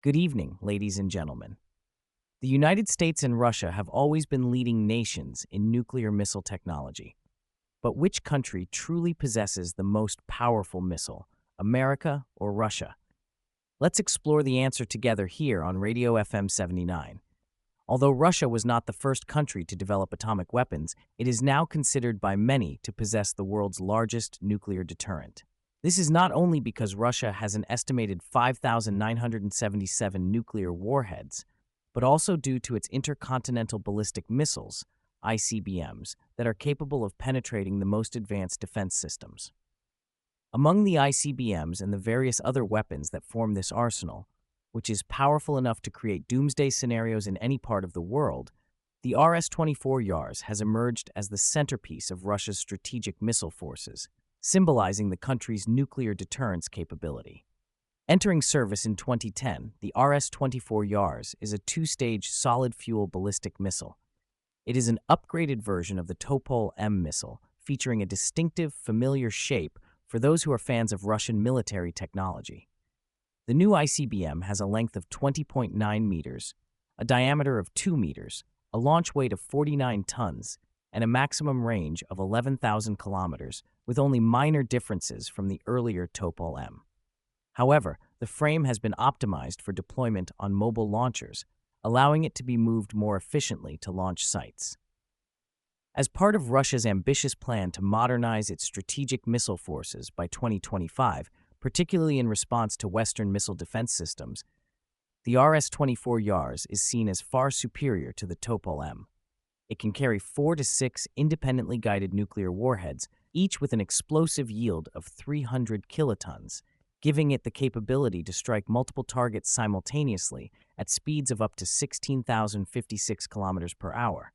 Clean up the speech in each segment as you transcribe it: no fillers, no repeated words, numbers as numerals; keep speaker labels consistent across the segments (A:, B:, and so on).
A: Good evening, ladies and gentlemen. The United States and Russia have always been leading nations in nuclear missile technology. But which country truly possesses the most powerful missile, America or Russia? Let's explore the answer together here on Radio FM79. Although Russia was not the first country to develop atomic weapons, it is now considered by many to possess the world's largest nuclear deterrent. This is not only because Russia has an estimated 5,977 nuclear warheads, but also due to its intercontinental ballistic missiles, ICBMs, that are capable of penetrating the most advanced defense systems. Among the ICBMs and the various other weapons that form this arsenal, which is powerful enough to create doomsday scenarios in any part of the world, the RS-24 Yars has emerged as the centerpiece of Russia's strategic missile forces, symbolizing the country's nuclear deterrence capability. Entering service in 2010, the RS-24 Yars is a two-stage solid-fuel ballistic missile. It is an upgraded version of the Topol-M missile, featuring a distinctive, familiar shape for those who are fans of Russian military technology. The new ICBM has a length of 20.9 meters, a diameter of 2 meters, a launch weight of 49 tons, and a maximum range of 11,000 kilometers, with only minor differences from the earlier Topol-M. However, the frame has been optimized for deployment on mobile launchers, allowing it to be moved more efficiently to launch sites. As part of Russia's ambitious plan to modernize its strategic missile forces by 2025, particularly in response to Western missile defense systems, the RS-24 Yars is seen as far superior to the Topol-M. It can carry 4 to 6 independently guided nuclear warheads, each with an explosive yield of 300 kilotons, giving it the capability to strike multiple targets simultaneously at speeds of up to 16,056 kilometers per hour.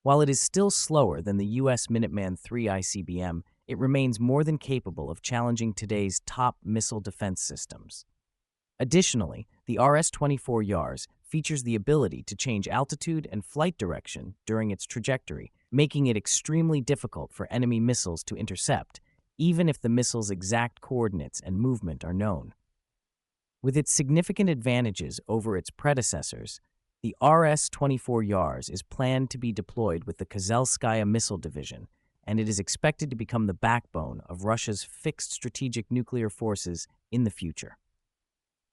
A: While it is still slower than the U.S. Minuteman III ICBM, it remains more than capable of challenging today's top missile defense systems. Additionally, the RS-24 Yars features the ability to change altitude and flight direction during its trajectory, making it extremely difficult for enemy missiles to intercept, even if the missile's exact coordinates and movement are known. With its significant advantages over its predecessors, the RS-24 Yars is planned to be deployed with the Kozelskaya Missile Division, and it is expected to become the backbone of Russia's fixed strategic nuclear forces in the future.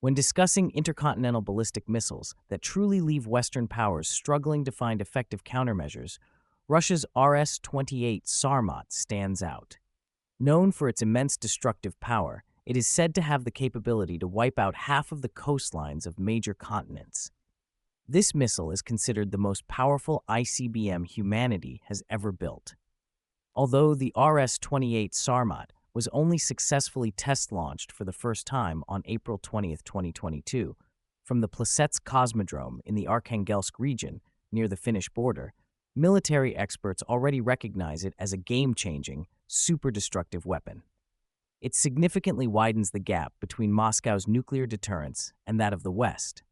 A: When discussing intercontinental ballistic missiles that truly leave Western powers struggling to find effective countermeasures, Russia's RS-28 Sarmat stands out. Known for its immense destructive power, it is said to have the capability to wipe out half of the coastlines of major continents. This missile is considered the most powerful ICBM humanity has ever built. Although the RS-28 Sarmat was only successfully test-launched for the first time on April 20, 2022, from the Plesetsk Cosmodrome in the Arkhangelsk region near the Finnish border, military experts already recognize it as a game-changing, super-destructive weapon. It significantly widens the gap between Moscow's nuclear deterrence and that of the West.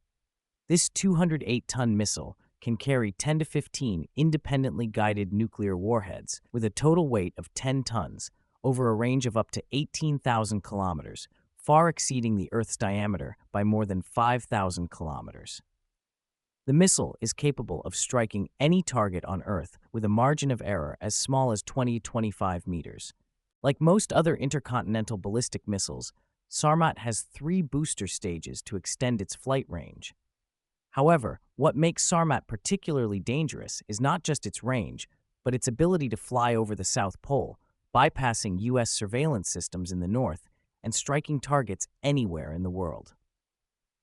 A: This 208-ton missile can carry 10 to 15 independently guided nuclear warheads with a total weight of 10 tons over a range of up to 18,000 kilometers, far exceeding the Earth's diameter by more than 5,000 kilometers. The missile is capable of striking any target on Earth with a margin of error as small as 20 to 25 meters. Like most other intercontinental ballistic missiles, Sarmat has 3 booster stages to extend its flight range. However, what makes Sarmat particularly dangerous is not just its range, but its ability to fly over the South Pole, bypassing U.S. surveillance systems in the north and striking targets anywhere in the world.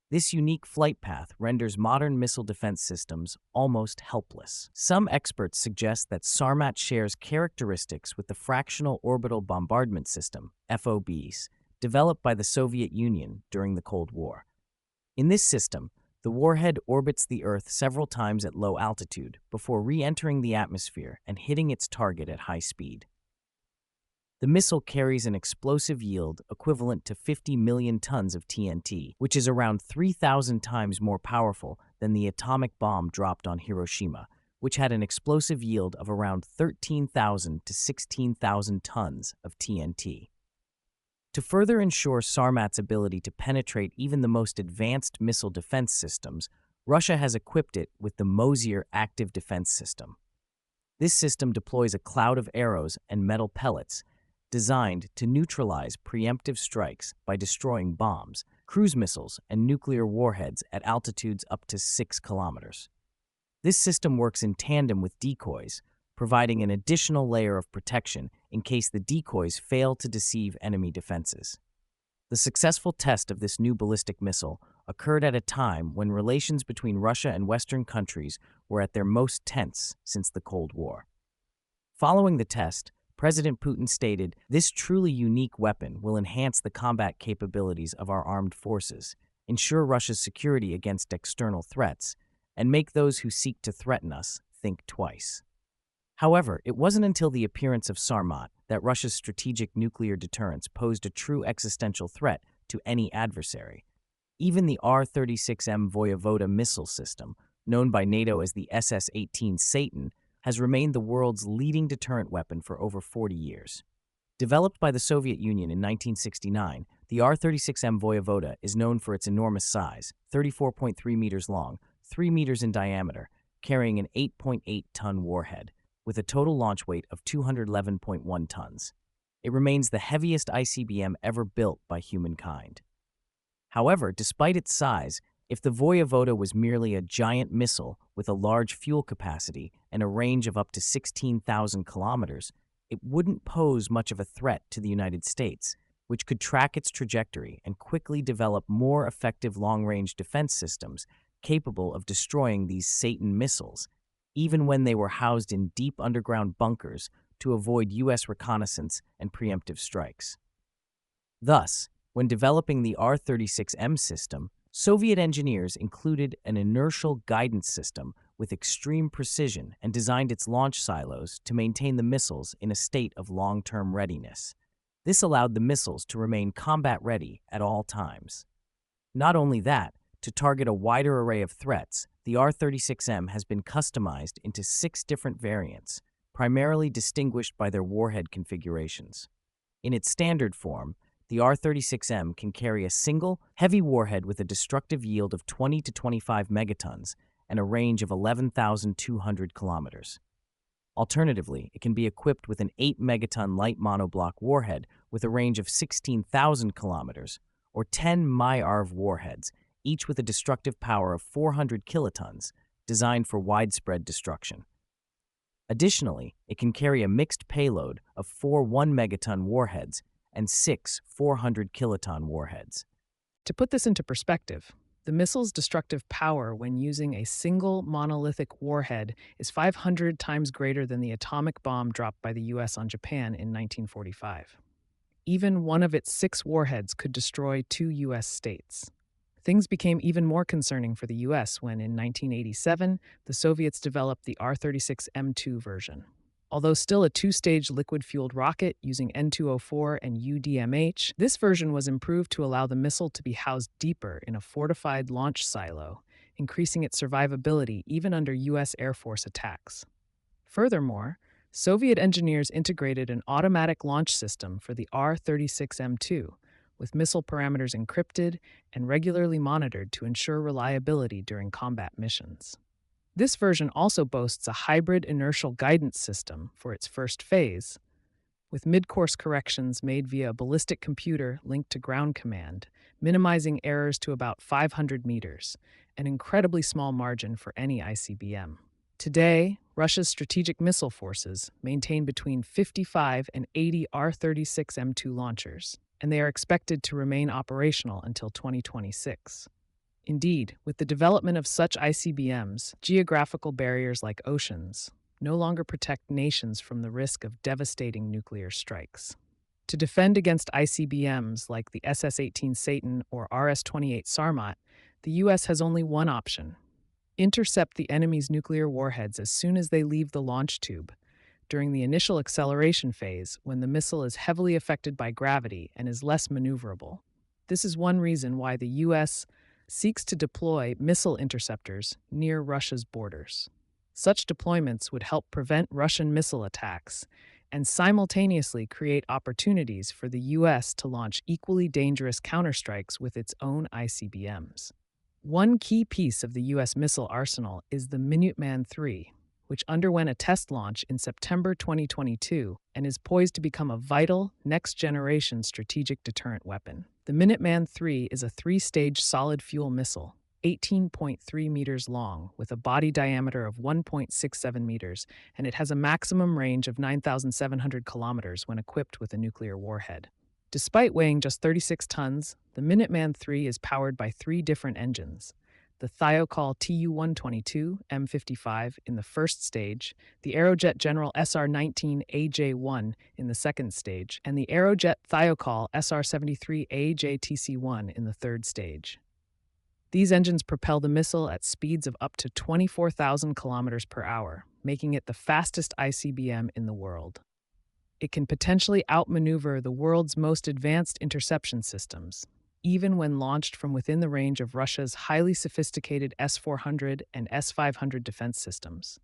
A: This unique flight path renders modern missile defense systems almost helpless. Some experts suggest that Sarmat shares characteristics with the Fractional Orbital Bombardment System, FOBs, developed by the Soviet Union during the Cold War. In this system, the warhead orbits the Earth several times at low altitude before re-entering the atmosphere and hitting its target at high speed. The missile carries an explosive yield equivalent to 50 million tons of TNT, which is around 3,000 times more powerful than the atomic bomb dropped on Hiroshima, which had an explosive yield of around 13,000 to 16,000 tons of TNT. To further ensure Sarmat's ability to penetrate even the most advanced missile defense systems, Russia has equipped it with the Mosier active defense system. This system deploys a cloud of arrows and metal pellets designed to neutralize preemptive strikes by destroying bombs, cruise missiles, and nuclear warheads at altitudes up to 6 kilometers. This system works in tandem with decoys, providing an additional layer of protection in case the decoys fail to deceive enemy defenses. The successful test of this new ballistic missile occurred at a time when relations between Russia and Western countries were at their most tense since the Cold War. Following the test, President Putin stated, "This truly unique weapon will enhance the combat capabilities of our armed forces, ensure Russia's security against external threats, and make those who seek to threaten us think twice." However, it wasn't until the appearance of Sarmat that Russia's strategic nuclear deterrence posed a true existential threat to any adversary. Even the R-36M Voyevoda missile system, known by NATO as the SS-18 Satan, has remained the world's leading deterrent weapon for over 40 years. Developed by the Soviet Union in 1969, the R-36M Voyevoda is known for its enormous size, 34.3 meters long, 3 meters in diameter, carrying an 8.8-ton warhead, with a total launch weight of 211.1 tons. It remains the heaviest ICBM ever built by humankind. However, despite its size, if the Voyevoda was merely a giant missile with a large fuel capacity and a range of up to 16,000 kilometers, it wouldn't pose much of a threat to the United States, which could track its trajectory and quickly develop more effective long-range defense systems capable of destroying these Satan missiles, even when they were housed in deep underground bunkers to avoid U.S. reconnaissance and preemptive strikes. Thus, when developing the R-36M system, Soviet engineers included an inertial guidance system with extreme precision and designed its launch silos to maintain the missiles in a state of long-term readiness. This allowed the missiles to remain combat-ready at all times. Not only that, to target a wider array of threats, the R-36M has been customized into 6 different variants, primarily distinguished by their warhead configurations. In its standard form, the R-36M can carry a single, heavy warhead with a destructive yield of 20 to 25 megatons and a range of 11,200 kilometers. Alternatively, it can be equipped with an 8-megaton light monoblock warhead with a range of 16,000 kilometers, or 10 MyArv warheads, each with a destructive power of 400 kilotons, designed for widespread destruction. Additionally, it can carry a mixed payload of 4 1-megaton warheads and 6 400-kiloton warheads.
B: To put this into perspective, the missile's destructive power when using a single monolithic warhead is 500 times greater than the atomic bomb dropped by the U.S. on Japan in 1945. Even one of its 6 warheads could destroy 2 U.S. states. Things became even more concerning for the U.S. when, in 1987, the Soviets developed the R-36M2 version. Although still a 2-stage liquid-fueled rocket using N2O4 and UDMH, this version was improved to allow the missile to be housed deeper in a fortified launch silo, increasing its survivability even under U.S. Air Force attacks. Furthermore, Soviet engineers integrated an automatic launch system for the R-36M2, with missile parameters encrypted and regularly monitored to ensure reliability during combat missions. This version also boasts a hybrid inertial guidance system for its first phase, with mid-course corrections made via a ballistic computer linked to ground command, minimizing errors to about 500 meters, an incredibly small margin for any ICBM. Today, Russia's strategic missile forces maintain between 55 and 80 R-36M2 launchers, and they are expected to remain operational until 2026. Indeed, with the development of such ICBMs, geographical barriers like oceans no longer protect nations from the risk of devastating nuclear strikes. To defend against ICBMs like the SS-18 Satan or RS-28 Sarmat, the U.S. has only one option: intercept the enemy's nuclear warheads as soon as they leave the launch tube, during the initial acceleration phase when the missile is heavily affected by gravity and is less maneuverable. This is one reason why the U.S. seeks to deploy missile interceptors near Russia's borders. Such deployments would help prevent Russian missile attacks and simultaneously create opportunities for the U.S. to launch equally dangerous counterstrikes with its own ICBMs. One key piece of the U.S. missile arsenal is the Minuteman III, which underwent a test launch in September 2022 and is poised to become a vital, next-generation strategic deterrent weapon. The Minuteman III is a three-stage solid-fuel missile, 18.3 meters long, with a body diameter of 1.67 meters, and it has a maximum range of 9,700 kilometers when equipped with a nuclear warhead. Despite weighing just 36 tons, the Minuteman III is powered by three different engines: the Thiokol Tu-122 M55 in the first stage, the Aerojet General SR-19 AJ-1 in the second stage, and the Aerojet Thiokol SR-73 AJTC-1 in the third stage. These engines propel the missile at speeds of up to 24,000 kilometers per hour, making it the fastest ICBM in the world. It can potentially outmaneuver the world's most advanced interception systems, even when launched from within the range of Russia's highly sophisticated S-400 and S-500 defense systems.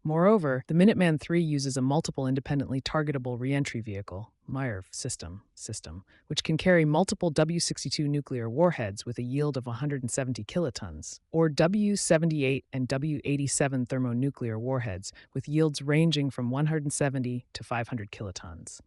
B: Moreover, the Minuteman III uses a multiple independently targetable reentry vehicle (MIRV) system, which can carry multiple W-62 nuclear warheads with a yield of 170 kilotons, or W-78 and W-87 thermonuclear warheads with yields ranging from 170 to 500 kilotons.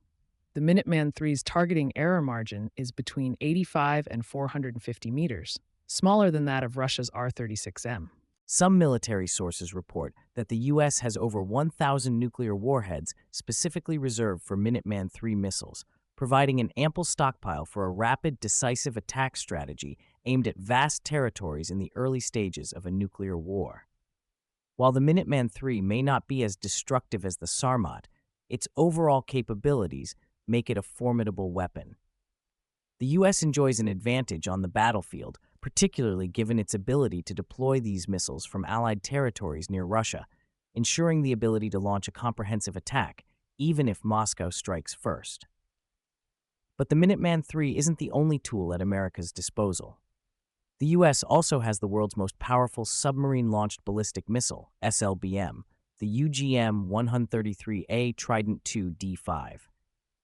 B: The Minuteman III's targeting error margin is between 85 and 450 meters, smaller than that of Russia's R-36M.
A: Some military sources report that the U.S. has over 1,000 nuclear warheads specifically reserved for Minuteman III missiles, providing an ample stockpile for a rapid, decisive attack strategy aimed at vast territories in the early stages of a nuclear war. While the Minuteman III may not be as destructive as the Sarmat, its overall capabilities make it a formidable weapon. The U.S. enjoys an advantage on the battlefield, particularly given its ability to deploy these missiles from Allied territories near Russia, ensuring the ability to launch a comprehensive attack, even if Moscow strikes first. But the Minuteman III isn't the only tool at America's disposal. The U.S. also has the world's most powerful submarine-launched ballistic missile, SLBM, the UGM-133A Trident II D5.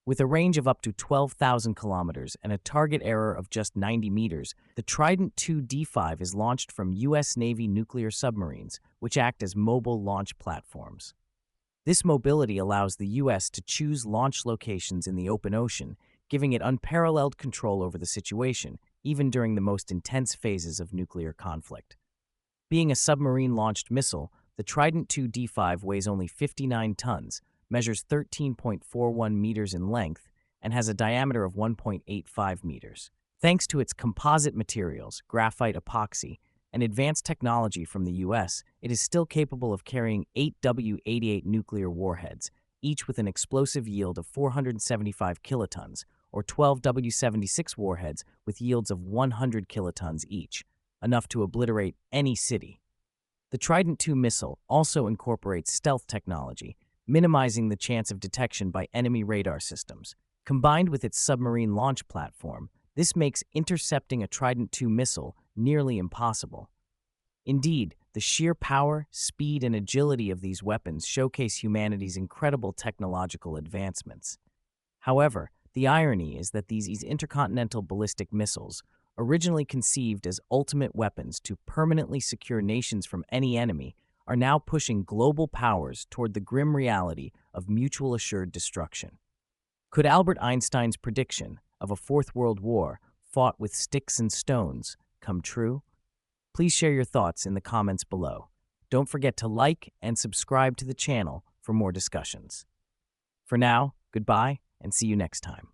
A: With a range of up to 12,000 kilometers and a target error of just 90 meters, the Trident II D5 is launched from U.S. Navy nuclear submarines, which act as mobile launch platforms. This mobility allows the U.S. to choose launch locations in the open ocean, giving it unparalleled control over the situation, even during the most intense phases of nuclear conflict. Being a submarine-launched missile, the Trident II D5 weighs only 59 tons, measures 13.41 meters in length, and has a diameter of 1.85 meters. Thanks to its composite materials, graphite epoxy, and advanced technology from the U.S., it is still capable of carrying 8 W-88 nuclear warheads, each with an explosive yield of 475 kilotons, or 12 W-76 warheads with yields of 100 kilotons each, enough to obliterate any city. The Trident II missile also incorporates stealth technology, minimizing the chance of detection by enemy radar systems. Combined with its submarine launch platform, this makes intercepting a Trident II missile nearly impossible. Indeed, the sheer power, speed, and agility of these weapons showcase humanity's incredible technological advancements. However, the irony is that these intercontinental ballistic missiles, originally conceived as ultimate weapons to permanently secure nations from any enemy, are now pushing global powers toward the grim reality of mutual assured destruction. Could Albert Einstein's prediction of a Fourth World War fought with sticks and stones come true? Please share your thoughts in the comments below. Don't forget to like and subscribe to the channel for more discussions. For now, goodbye and see you next time.